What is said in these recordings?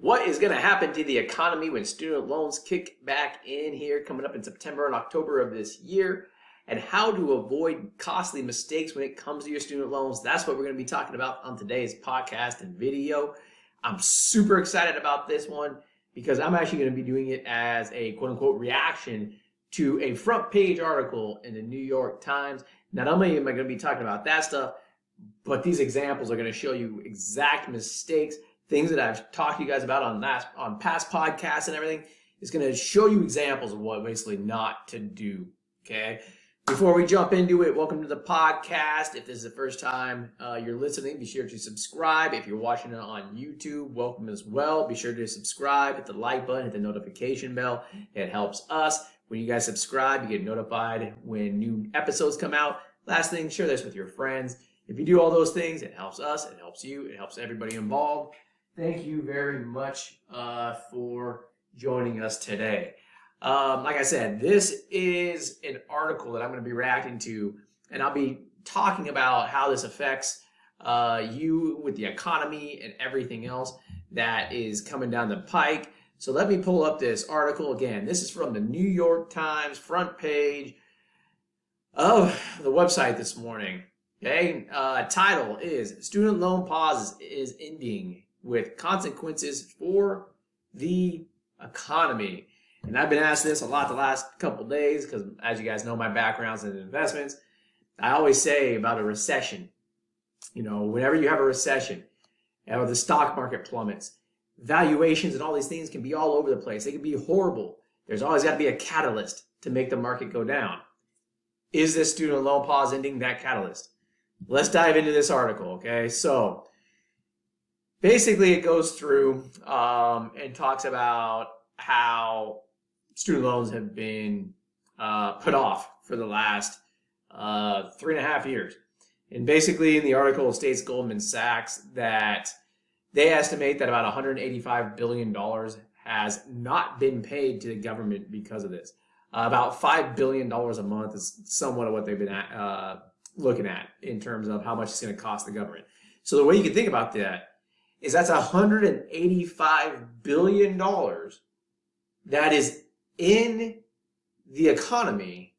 What is going to happen to the economy when student loans kick back in here coming up in September and October of this year? And how to avoid costly mistakes when it comes to your student loans. That's what we're going to be talking about on today's podcast and video. I'm super excited about this one because I'm actually going to be doing it as a quote-unquote reaction to a front page article in the New York Times. Not only am I going to be talking about that stuff, but these examples are going to show you exact mistakes, things that I've talked to you guys about on past podcasts and everything. It's going to show you examples of what basically not to do, okay? Before we jump into it, welcome to the podcast. If this is the first time you're listening, be sure to subscribe. If you're watching it on YouTube, welcome as well. Be sure to subscribe, hit the like button, hit the notification bell. It helps us. When you guys subscribe, you get notified when new episodes come out. Last thing, share this with your friends. If you do all those things, it helps us, it helps you, it helps everybody involved. Thank you very much for joining us today. Like I said, this is an article that I'm going to be reacting to, and I'll be talking about how this affects you with the economy and everything else that is coming down the pike. So let me pull up this article again. This is from the New York Times front page of the website this morning. Okay, title is Student Loan Pause is Ending with Consequences for the Economy. And I've been asked this a lot the last couple days because, as you guys know, my background's in investments. I always say about a recession, you know, whenever you have a recession or the stock market plummets, valuations and all these things can be all over the place. They can be horrible. There's always got to be a catalyst to make the market go down. Is this student loan pause ending that catalyst? Let's dive into this article, okay? So basically it goes through and talks about how student loans have been put off for the last 3.5 years. And basically in the article it states Goldman Sachs that they estimate that about $185 billion has not been paid to the government because of this. About $5 billion a month is somewhat of what they've been looking at in terms of how much it's going to cost the government. So the way you can think about that is that's $185 billion that is in the economy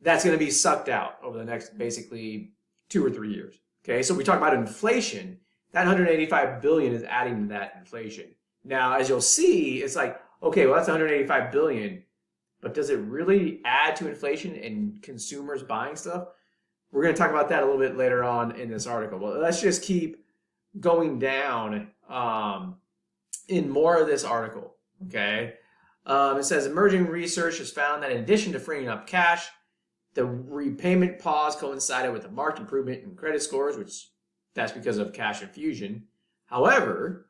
that's going to be sucked out over the next basically 2 or 3 years. Okay, so we talk about inflation. That $185 billion is adding to that inflation. Now, as you'll see, it's like, okay, well, that's $185 billion, but does it really add to inflation and consumers buying stuff? We're going to talk about that a little bit later on in this article. Well, let's just keep going down in more of this article, okay? It says, emerging research has found that in addition to freeing up cash, the repayment pause coincided with a marked improvement in credit scores, which that's because of cash infusion. However,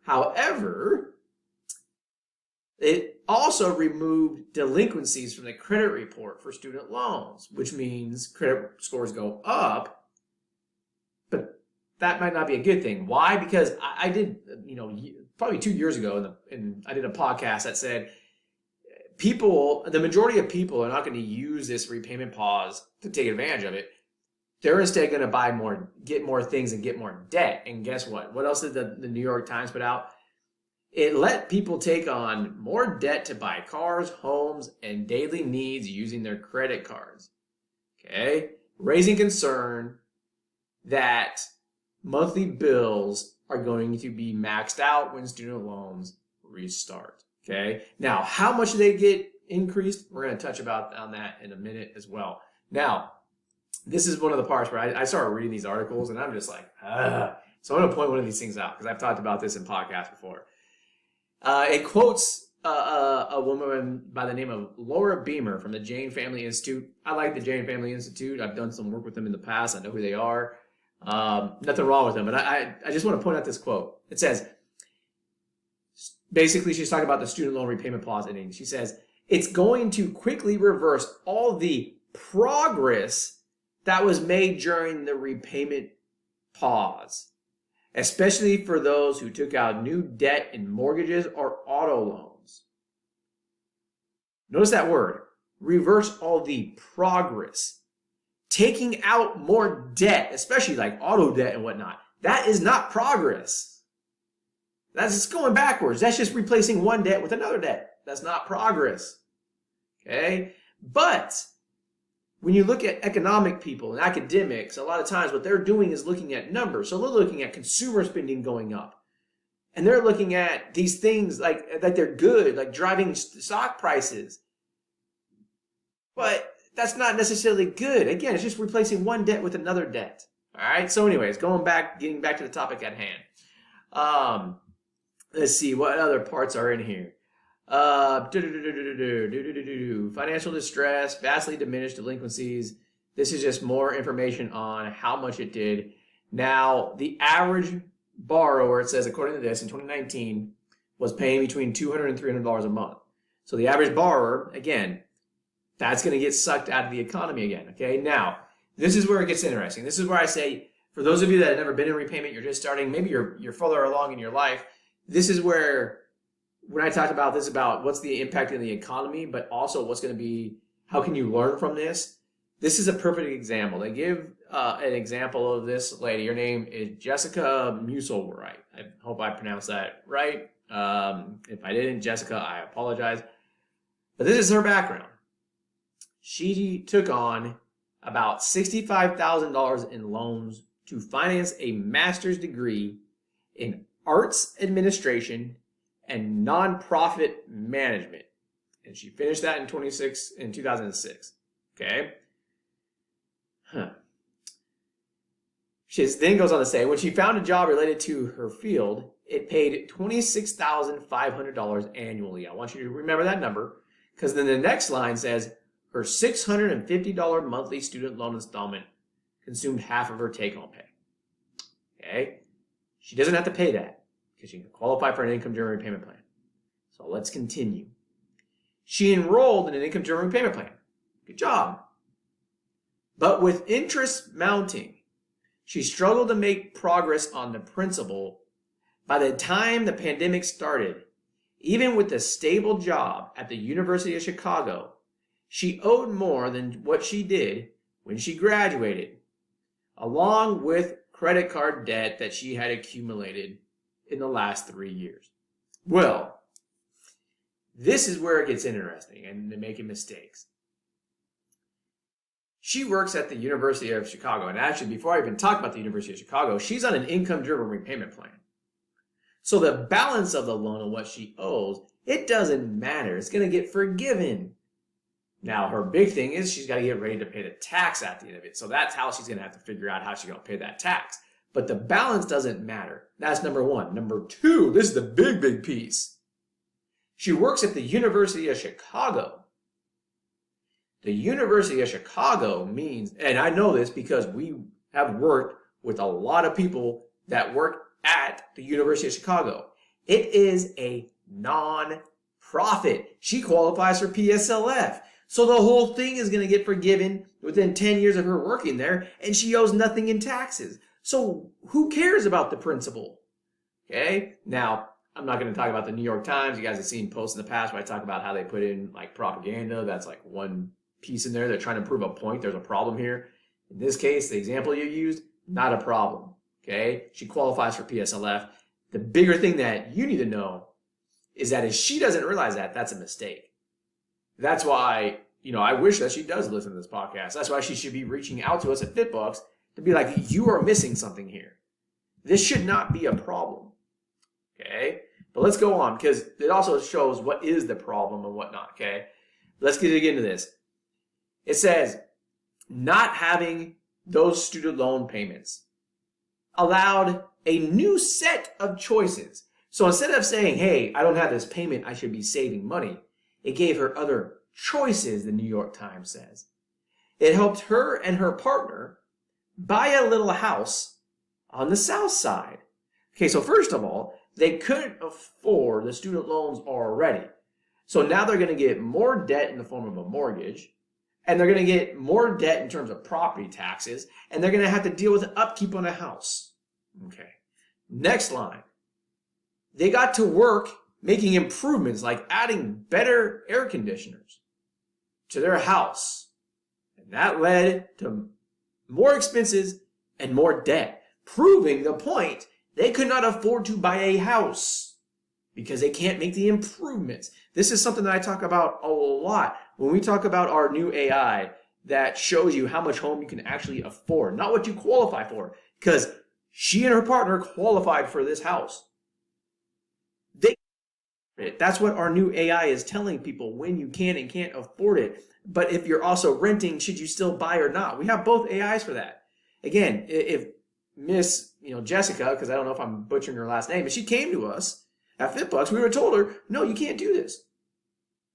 it also removed delinquencies from the credit report for student loans, which means credit scores go up, but that might not be a good thing. Why? Because I did, probably 2 years ago, and I did a podcast that said the majority of people are not going to use this repayment pause to take advantage of it. They're instead going to buy more, get more things, and get more debt. And guess what? What else did the New York Times put out? It let people take on more debt to buy cars, homes, and daily needs using their credit cards. Okay? Raising concern that monthly bills are going to be maxed out when student loans restart. Okay? Now, how much do they get increased? We're going to touch on that in a minute as well. Now, this is one of the parts where I started reading these articles and I'm just like, So I'm going to point one of these things out because I've talked about this in podcasts before. It quotes a woman by the name of Laura Beamer from the Jane Family Institute. I like the Jane Family Institute. I've done some work with them in the past. I know who they are. Nothing wrong with them, but I just want to point out this quote. It says, basically she's talking about the student loan repayment pause ending. She says, it's going to quickly reverse all the progress that was made during the repayment pause, especially for those who took out new debt in mortgages or auto loans. Notice that word, reverse all the progress. Taking out more debt, especially like auto debt and whatnot, that is not progress. That's just going backwards. That's just replacing one debt with another debt. That's not progress. Okay? But when you look at economic people and academics, a lot of times what they're doing is looking at numbers. So they're looking at consumer spending going up. And they're looking at these things like they're good, like driving stock prices. But that's not necessarily good. Again, it's just replacing one debt with another debt. All right. So anyways, getting back to the topic at hand. Let's see what other parts are in here. Financial distress, vastly diminished delinquencies. This is just more information on how much it did. Now, the average borrower, it says, according to this, in 2019, was paying between $200 and $300 a month. So the average borrower, again, that's going to get sucked out of the economy again. Okay. Now, this is where it gets interesting. This is where I say, for those of you that have never been in repayment, you're just starting, maybe you're further along in your life. This is where, when I talk about this, about what's the impact in the economy, but also what's going to be, how can you learn from this? This is a perfect example. They give an example of this lady. Her name is Jessica Musselwright. I hope I pronounced that right. If I didn't, Jessica, I apologize. But this is her background. She took on about $65,000 in loans to finance a master's degree in arts administration and nonprofit management. And she finished that in 2006. Okay. She then goes on to say, when she found a job related to her field, it paid $26,500 annually. I want you to remember that number, because then the next line says her $650 monthly student loan installment consumed half of her take-home pay. Okay? She doesn't have to pay that because she can qualify for an income-driven repayment plan. So let's continue. She enrolled in an income-driven repayment plan. Good job. But with interest mounting, she struggled to make progress on the principal. By the time the pandemic started, even with a stable job at the University of Chicago, she owed more than what she did when she graduated, along with credit card debt that she had accumulated in the last 3 years. Well, this is where it gets interesting and they're making mistakes. She works at the University of Chicago. And actually, before I even talk about the University of Chicago, she's on an income-driven repayment plan. So the balance of the loan and what she owes, it doesn't matter. It's going to get forgiven. Now, her big thing is she's got to get ready to pay the tax at the end of it. So that's how she's going to have to figure out how she's going to pay that tax. But the balance doesn't matter. That's number one. Number two, this is the big piece. She works at the University of Chicago. The University of Chicago means, and I know this because we have worked with a lot of people that work at the University of Chicago. It is a non-profit. She qualifies for PSLF. So the whole thing is going to get forgiven within 10 years of her working there, and she owes nothing in taxes. So who cares about the principal? Okay? Now, I'm not going to talk about the New York Times. You guys have seen posts in the past where I talk about how they put in like propaganda. That's like one piece in there. They're trying to prove a point. There's a problem here. In this case, the example you used, not a problem. Okay? She qualifies for PSLF. The bigger thing that you need to know is that if she doesn't realize that, that's a mistake. That's why, I wish that she does listen to this podcast. That's why she should be reaching out to us at FitBucks to be like, you are missing something here. This should not be a problem. Okay? But let's go on because it also shows what is the problem and what not. Okay? Let's dig into this. It says, not having those student loan payments allowed a new set of choices. So instead of saying, hey, I don't have this payment, I should be saving money, it gave her other choices, the New York Times says. It helped her and her partner buy a little house on the south side. Okay, so first of all, they couldn't afford the student loans already. So now they're going to get more debt in the form of a mortgage, and they're going to get more debt in terms of property taxes, and they're going to have to deal with the upkeep on a house. Okay, next line. They got to work making improvements like adding better air conditioners to their house. And that led to more expenses and more debt, proving the point They could not afford to buy a house because they can't make the improvements. This is something that I talk about a lot when we talk about our new AI that shows you how much home you can actually afford, not what you qualify for, because she and her partner qualified for this house. That's what our new AI is telling people, when you can and can't afford it. But if you're also renting, should you still buy or not? We have both AIs for that. Again, if Miss Jessica, because I don't know if I'm butchering her last name, but she came to us at FitBucks, we were told her, no, you can't do this.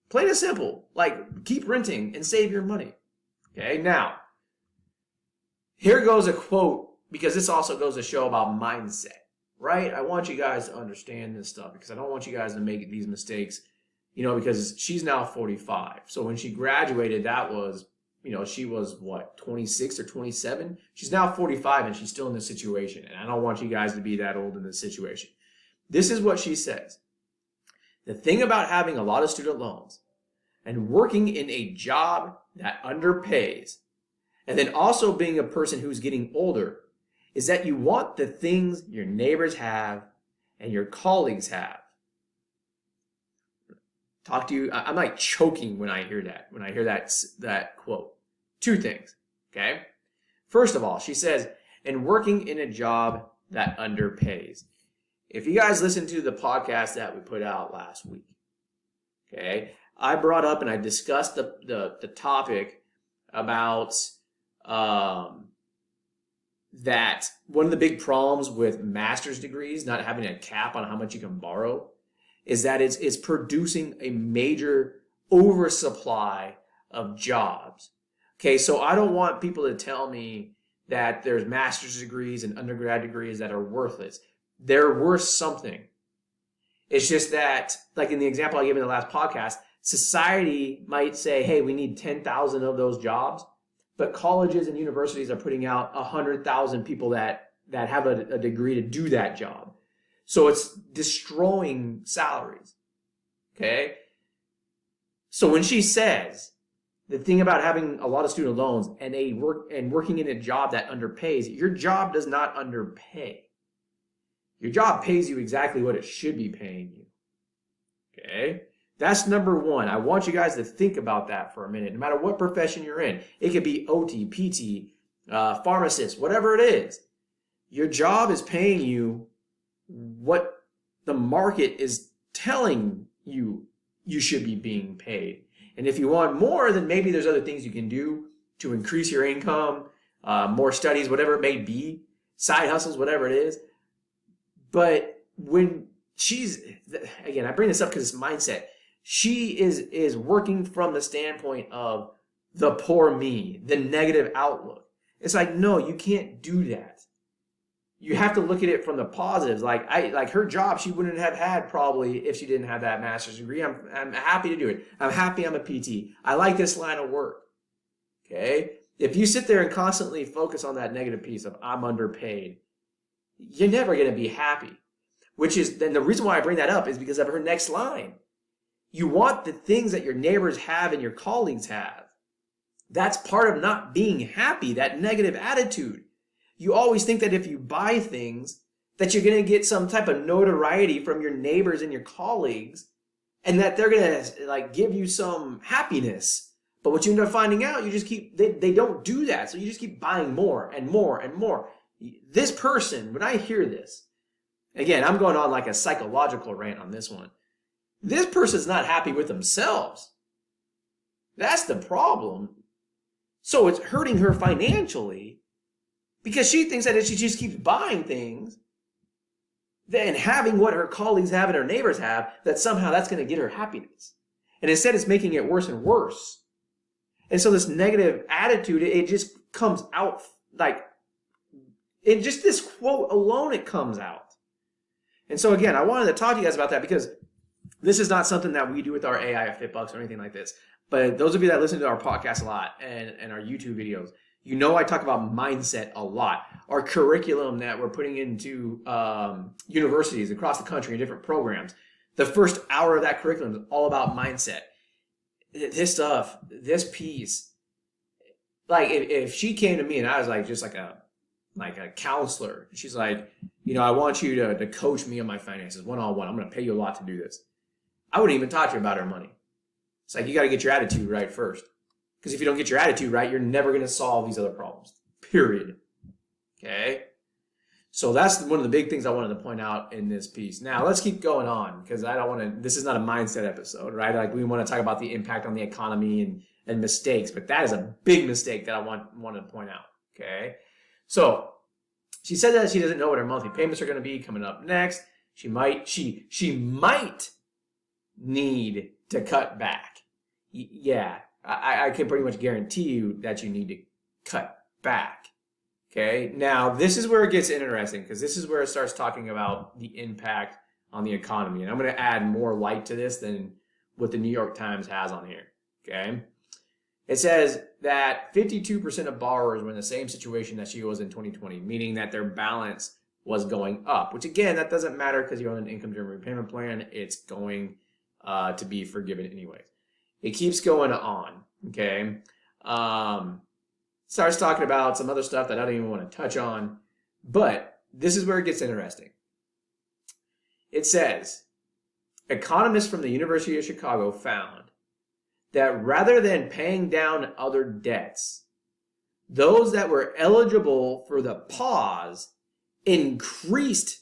Plain and simple. Like, keep renting and save your money. Okay, now, here goes a quote, because this also goes to show about mindset. Right? I want you guys to understand this stuff because I don't want you guys to make these mistakes, because she's now 45. So when she graduated, that was, she was what, 26 or 27? She's now 45 and she's still in this situation. And I don't want you guys to be that old in this situation. This is what she says. The thing about having a lot of student loans and working in a job that underpays, and then also being a person who's getting older, is that you want the things your neighbors have and your colleagues have. Talk to you, I'm like choking when I hear that quote. Two things, okay? First of all, she says, and working in a job that underpays. If you guys listened to the podcast that we put out last week, okay, I brought up and I discussed the topic about that one of the big problems with master's degrees not having a cap on how much you can borrow is that it's producing a major oversupply of jobs. Okay, so I don't want people to tell me that there's master's degrees and undergrad degrees that are worthless. They're worth something. It's just that, like in the example I gave in the last podcast, society might say, hey, we need 10,000 of those jobs. But colleges and universities are putting out 100,000 people that have a degree to do that job. So it's destroying salaries. Okay? So when she says the thing about having a lot of student loans and working in a job that underpays, your job does not underpay. Your job pays you exactly what it should be paying you. Okay? That's number one. I want you guys to think about that for a minute. No matter what profession you're in, it could be OT, PT, pharmacist, whatever it is. Your job is paying you what the market is telling you should be being paid. And if you want more, then maybe there's other things you can do to increase your income, more studies, whatever it may be, side hustles, whatever it is. But when again, I bring this up because it's mindset. She is working from the standpoint of the poor me, the negative outlook. It's like, no, you can't do that. You have to look at it from the positives. Like her job, she wouldn't have had probably if she didn't have that master's degree. I'm happy to do it. I'm happy I'm a PT. I like this line of work. Okay? If you sit there and constantly focus on that negative piece of I'm underpaid, you're never going to be happy. Then the reason why I bring that up is because of her next line. You want the things that your neighbors have and your colleagues have. That's part of not being happy, that negative attitude. You always think that if you buy things, that you're going to get some type of notoriety from your neighbors and your colleagues, and that they're going to give you some happiness. But what you end up finding out, they don't do that. So you just keep buying more and more and more. This person, when I hear this, again, I'm going on like a psychological rant on this one. This person's not happy with themselves. That's the problem. So it's hurting her financially because she thinks that if she just keeps buying things and having what her colleagues have and her neighbors have, that somehow that's going to get her happiness. And instead it's making it worse and worse. And so this negative attitude, it just comes out in just this quote alone, it comes out. And so again, I wanted to talk to you guys about that because this is not something that we do with our AI at FitBucks or anything like this. But those of you that listen to our podcast a lot and our YouTube videos, I talk about mindset a lot. Our curriculum that we're putting into universities across the country in different programs, the first hour of that curriculum is all about mindset. This stuff, this piece, if she came to me and I was just like a counselor. She's like, I want you to coach me on my finances one-on-one. I'm going to pay you a lot to do this. I wouldn't even talk to you about her money. It's like, you got to get your attitude right first. Because if you don't get your attitude right, you're never going to solve these other problems. Period. Okay? So that's one of the big things I wanted to point out in this piece. Now, let's keep going on, because I don't want to, this is not a mindset episode, right? Like, we want to talk about the impact on the economy and mistakes, but that is a big mistake that I wanted to point out. Okay? So, she said that she doesn't know what her monthly payments are going to be coming up next. She might need to cut back. Yeah, I can pretty much guarantee you that you need to cut back. Okay, now this is where it gets interesting, because this is where it starts talking about the impact on the economy. And I'm going to add more light to this than what the New York Times has on here. Okay, it says that 52% of borrowers were in the same situation that she was in 2020, meaning that their balance was going up, which again, that doesn't matter because you're on an income-driven repayment plan. It's going to be forgiven anyways. It keeps going on, okay? Starts talking about some other stuff that I don't even want to touch on, but this is where it gets interesting. It says, economists from the University of Chicago found that rather than paying down other debts, those that were eligible for the pause increased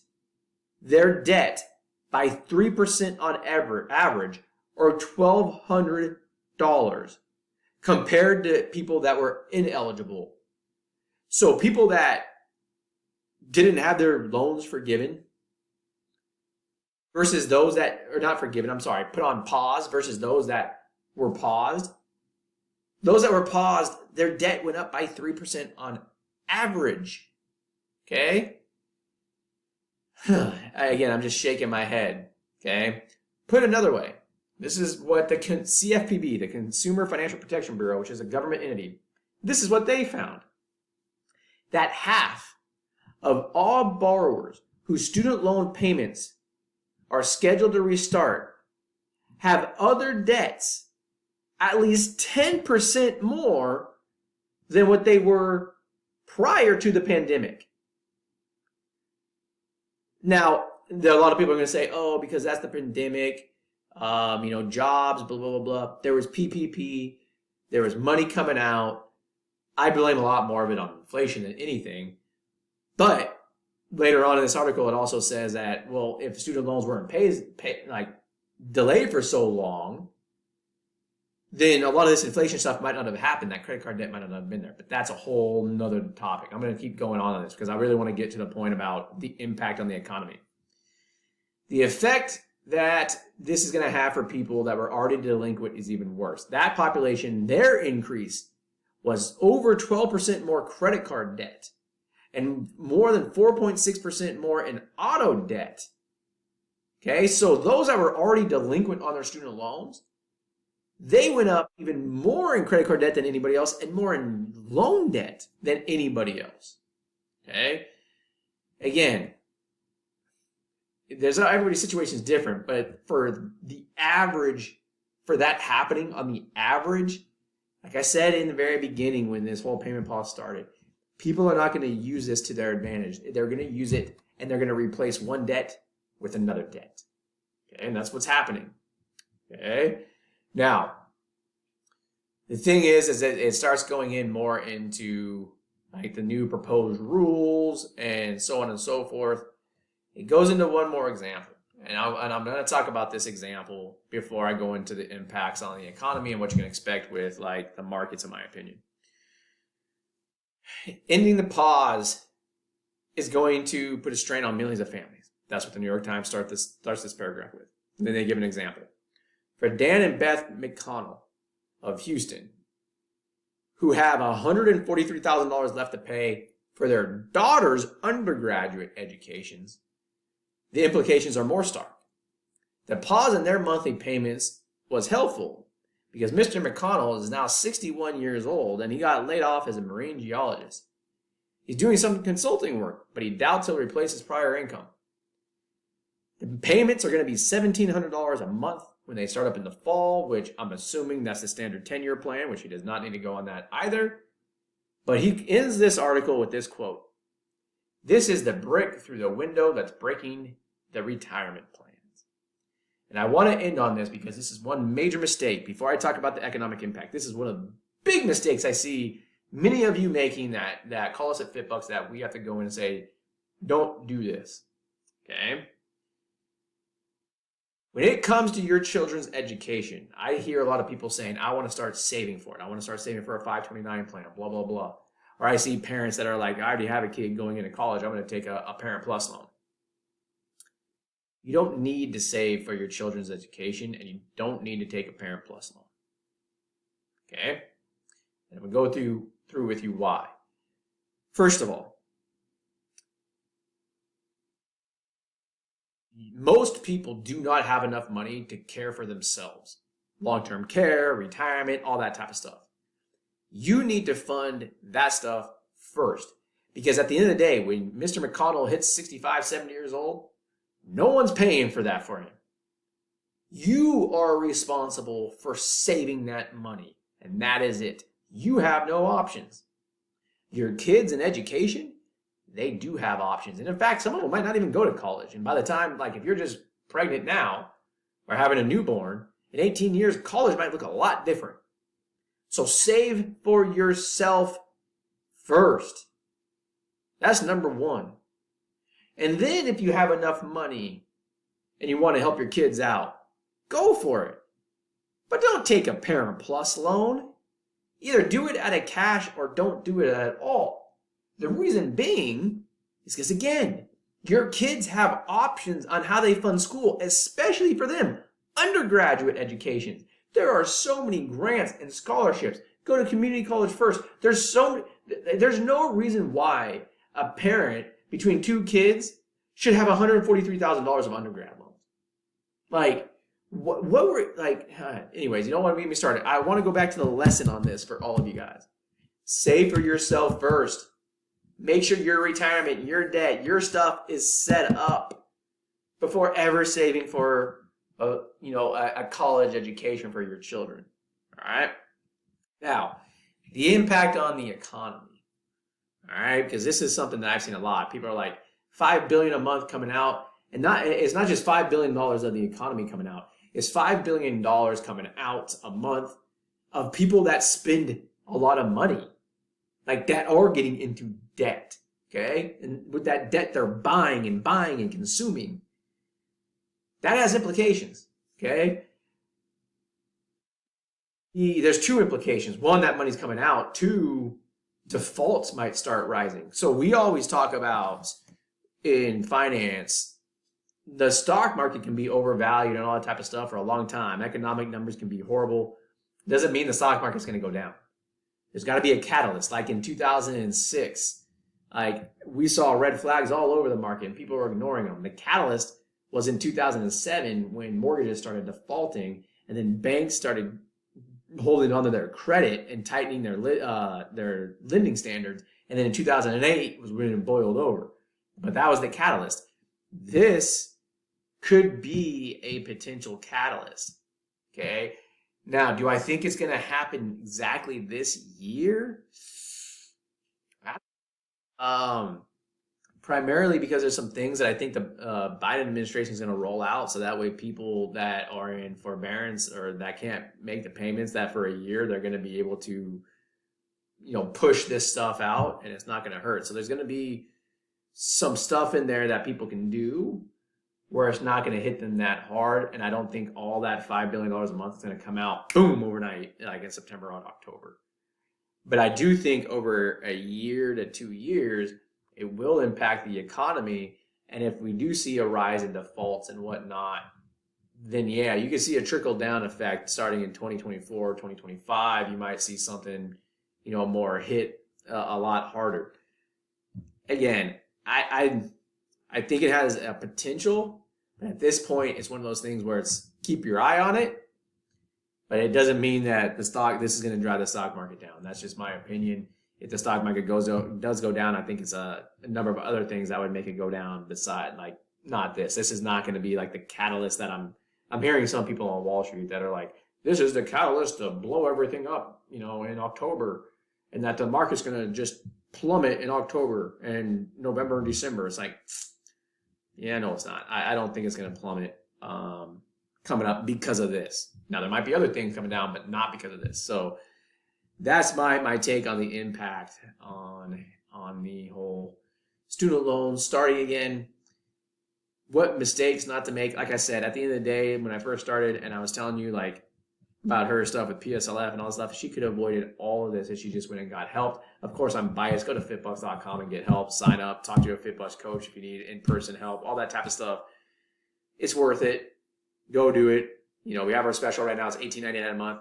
their debt by 3% on average, or $1,200, compared to people that were ineligible. So people that didn't have their loans forgiven versus those that are not forgiven, put on pause versus those that were paused. Those that were paused, their debt went up by 3% on average. Okay? Again, I'm just shaking my head. Okay? Put another way, this is what the CFPB, the Consumer Financial Protection Bureau, which is a government entity, this is what they found. That half of all borrowers whose student loan payments are scheduled to restart have other debts at least 10% more than what they were prior to the pandemic. Now, there are a lot of people are going to say, oh, because that's the pandemic, jobs, blah, blah, blah, blah. There was PPP. There was money coming out. I blame a lot more of it on inflation than anything. But later on in this article, it also says that, well, if student loans weren't delayed for so long, then a lot of this inflation stuff might not have happened. That credit card debt might not have been there. But that's a whole nother topic. I'm going to keep going on this because I really want to get to the point about the impact on the economy. The effect that this is going to have for people that were already delinquent is even worse. That population, their increase was over 12% more credit card debt and more than 4.6% more in auto debt. Okay, so those that were already delinquent on their student loans, they went up even more in credit card debt than anybody else and more in loan debt than anybody else. Okay? Again, everybody's situation is different, but for the average, for that happening on the average, like I said in the very beginning when this whole payment pause started, people are not going to use this to their advantage. They're going to use it and they're going to replace one debt with another debt. Okay? And that's what's happening. Okay? Now, the thing is that it starts going in more into like the new proposed rules and so on and so forth. It goes into one more example, and I'm going to talk about this example before I go into the impacts on the economy and what you can expect with like the markets, in my opinion. Ending the pause is going to put a strain on millions of families. That's what the New York Times starts this paragraph with. And then they give an example. For Dan and Beth McConnell of Houston, who have $143,000 left to pay for their daughter's undergraduate educations, the implications are more stark. The pause in their monthly payments was helpful because Mr. McConnell is now 61 years old and he got laid off as a marine geologist. He's doing some consulting work, but he doubts he'll replace his prior income. The payments are going to be $1,700 a month when they start up in the fall, which I'm assuming that's the standard 10-year plan, which he does not need to go on that either. But he ends this article with this quote. This is the brick through the window that's breaking the retirement plans. And I want to end on this because this is one major mistake. Before I talk about the economic impact, this is one of the big mistakes I see many of you making that call us at FitBucks that we have to go in and say, don't do this. Okay? When it comes to your children's education, I hear a lot of people saying, I want to start saving for it. I want to start saving for a 529 plan, blah, blah, blah. Or I see parents that are like, I already have a kid going into college. I'm going to take a Parent Plus loan. You don't need to save for your children's education, and you don't need to take a Parent Plus loan. Okay? And we'll go through with you why. First of all, most people do not have enough money to care for themselves. Long-term care, retirement, all that type of stuff. You need to fund that stuff first. Because at the end of the day, when Mr. McConnell hits 65, 70 years old, no one's paying for that for him. You are responsible for saving that money. And that is it. You have no options. Your kids in education, they do have options. And in fact, some of them might not even go to college. And by the time, like if you're just pregnant now or having a newborn, in 18 years, college might look a lot different. So save for yourself first. That's number one. And then if you have enough money and you want to help your kids out, go for it. But don't take a Parent Plus loan. Either do it out of cash or don't do it at all. The reason being is because, again, your kids have options on how they fund school, especially for them, undergraduate education. There are so many grants and scholarships. Go to community college first. There's no reason why a parent between two kids should have $143,000 of undergrad loans. Like, what were, like, anyways, you don't want to get me started. I want to go back to the lesson on this for all of you guys. Save for yourself first. Make sure your retirement, your debt, your stuff is set up before ever saving for a college education for your children. All right. Now, the impact on the economy. All right, because this is something that I've seen a lot. People are like, $5 billion a month coming out, and it's not just $5 billion of the economy coming out. It's $5 billion coming out a month of people that spend a lot of money, like that, or getting into debt. Okay, and with that debt, they're buying and consuming. That has implications, okay? There's two implications. One, that money's coming out. Two, defaults might start rising. So we always talk about in finance, the stock market can be overvalued and all that type of stuff for a long time. Economic numbers can be horrible. Doesn't mean the stock market's going to go down. There's got to be a catalyst. Like in 2006, like we saw red flags all over the market and people were ignoring them. The catalyst was in 2007 when mortgages started defaulting and then banks started holding onto their credit and tightening their lending standards. And then in 2008 was when it boiled over. But that was the catalyst. This could be a potential catalyst. Okay. Now, do I think it's going to happen exactly this year? Primarily because there's some things that I think the Biden administration is going to roll out, so that way people that are in forbearance or that can't make the payments, that for a year they're going to be able to, push this stuff out, and it's not going to hurt. So there's going to be some stuff in there that people can do where it's not going to hit them that hard, and I don't think all that $5 billion a month is going to come out boom overnight, like in September or October. But I do think over a year to 2 years, it will impact the economy. And if we do see a rise in defaults and whatnot, then yeah, you can see a trickle down effect starting in 2024, 2025. You might see something, more hit a lot harder. Again, I think it has a potential, but at this point, it's one of those things where it's keep your eye on it, but it doesn't mean that this is going to drive the stock market down. That's just my opinion. If the stock market does go down, I think it's a number of other things that would make it go down beside, like, not this. This is not going to be like the catalyst that I'm hearing some people on Wall Street that are like, this is the catalyst to blow everything up, in October, and that the market's going to just plummet in October and November and December. It's like, yeah, no, it's not. I don't think it's going to plummet coming up because of this. Now, there might be other things coming down, but not because of this. So that's my take on the impact on the whole student loans starting again. What mistakes not to make. Like I said, at the end of the day, when I first started and I was telling you like about her stuff with PSLF and all this stuff, she could have avoided all of this if she just went and got help. Of course, I'm biased. Go to fitbucks.com and get help. Sign up. Talk to a FitBucks coach if you need in-person help. All that type of stuff. It's worth it. Go do it. You know, we have our special right now. It's $18.99 a month.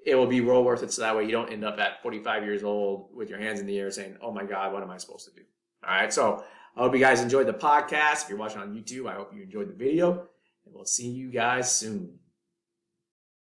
It will be well worth it, so that way you don't end up at 45 years old with your hands in the air saying, oh my God, what am I supposed to do? All right, so I hope you guys enjoyed the podcast. If you're watching on YouTube, I hope you enjoyed the video, and we'll see you guys soon.